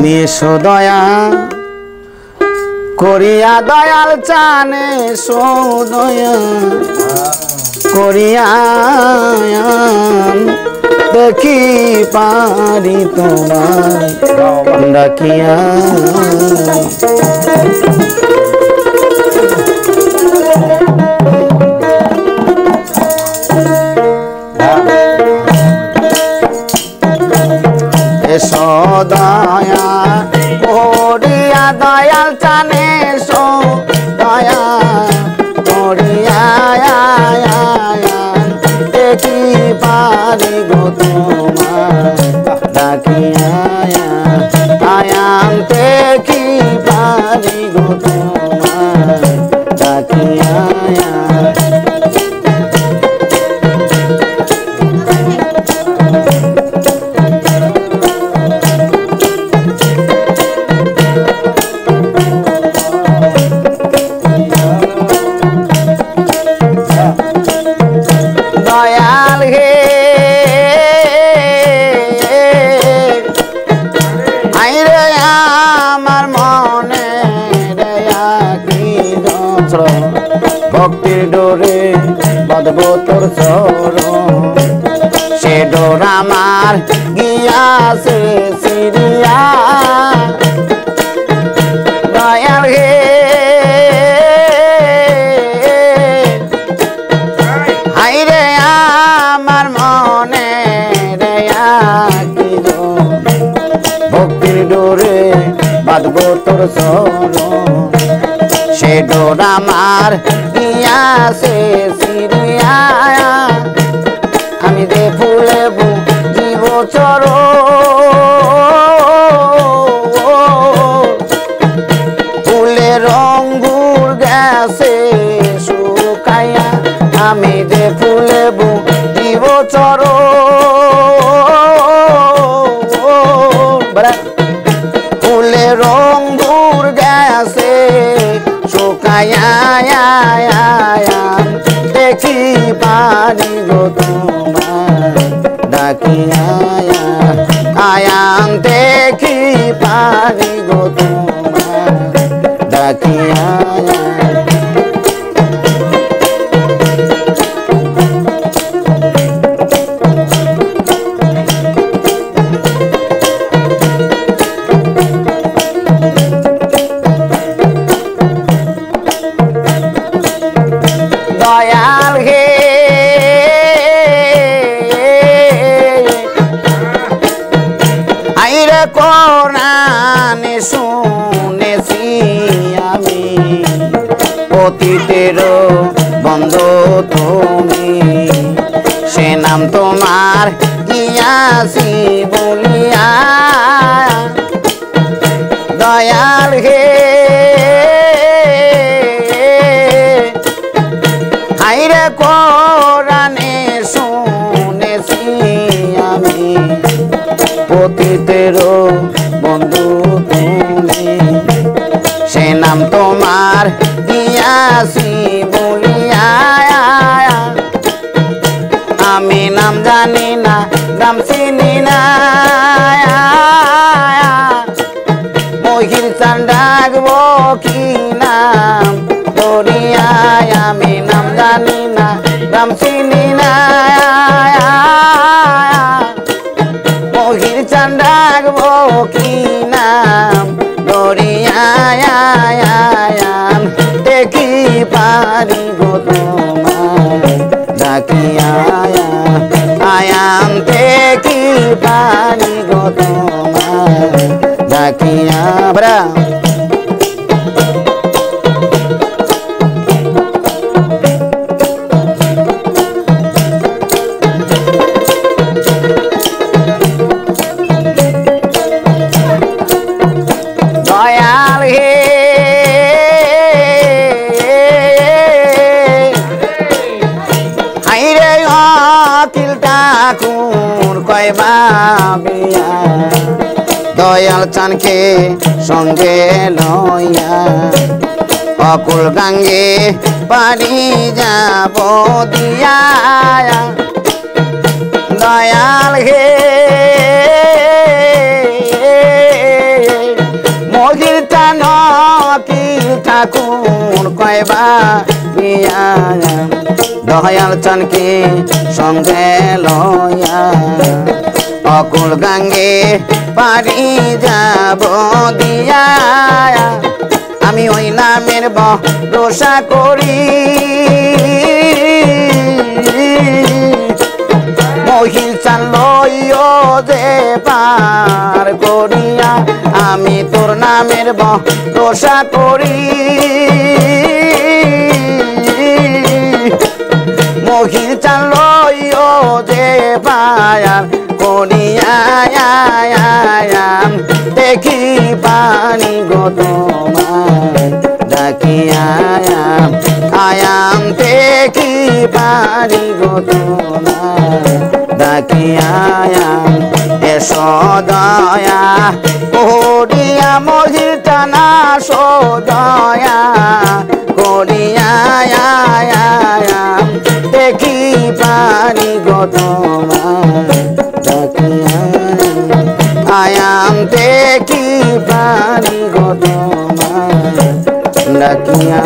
তুমি এসো দয়া করিয়া দয়াল চানে এসো দয়া করিয়া দেখি পারি তোমায় ডাকিয়া এসো দয়া করিয়া দয়াল চানে এসো দয়া করিয়া দেখি পারি গো তোমায় ডাকিয়া আয়ান দেখি পারি গো তোমায় ডাকিয়া দয়াল হে আইরে আমার মনে ভক্তির ডোরে বাঁধবো তোর চরণ সে ডোর আমার গিয়াছে সিরিয়া দয়াল হে আইরে আমার মনে ভক্তির ডোরে বাঁধবো তোর চরণ সে ডোর আমার গিয়াছে সিরিয়া আমি যে ফুলে জীব ফুলে রঙ্গুর গেছে শুকাইয়া আমি যে ফুলে জীব ফুলে রঙ্গুর গেছে শুকাইয়া দেখি পারি গো তোমায় ডাকিয়া আয়ান দেখি পারি গো তোমায় ডাকিয়া দয়াল হে আইরে কোরআনে শুনেছি আমি পতিতের বন্ধু তুমি সে নাম তোমার গিয়াছি বলিয়া দয়াল হে আইরে কোরআনে শুনেছি আমি পতিতের বন্ধু তুমি সে নাম তোমার গিয়াছি বলিয়া আমি নাম জানি না নাম চিনি না মহির চান ডাকবো কি নাম ধরিয়া আমি নাম জানি না নাম চিনি না মহির চান ডাকবো কি নাম ধরিয়া দেখি পারি গো তোমায় ডাকিয়া আয়ান দেখি পারি গো তোমায় ডাকিয়া বরা দয়াল হে আইরে অকিল ঠাকুর কয় ভাবিয়া দয়াল চানকে সঙ্গে লইয়া অকুল গাঙ্গে পারি যাব দিয়া দয়াল হে মহির টান কি ঠাকুর কয়বা বিয়া দয়াল চানকে সঙ্গে লয়া অকুল গাঙ্গে পারি যাব দিয়া আমি ওই নামের ভরসা করি মহিল চান লইও যে পার করিয়া আমি তোর নামের ভরসা করি মহিল চান লইও যে পার করিয়া দেখি পানি গো তোমায় ডাকিয়া আয়াম দেখি পানি গো তোমায় ডাকিয়া এসো দয়া করিয়া মহির টানা সদয়া করিয়া দেখি পানি গো তোমায় ডাকিয়া আয়াম দেখি পানি গো তোমায় ডাকিয়া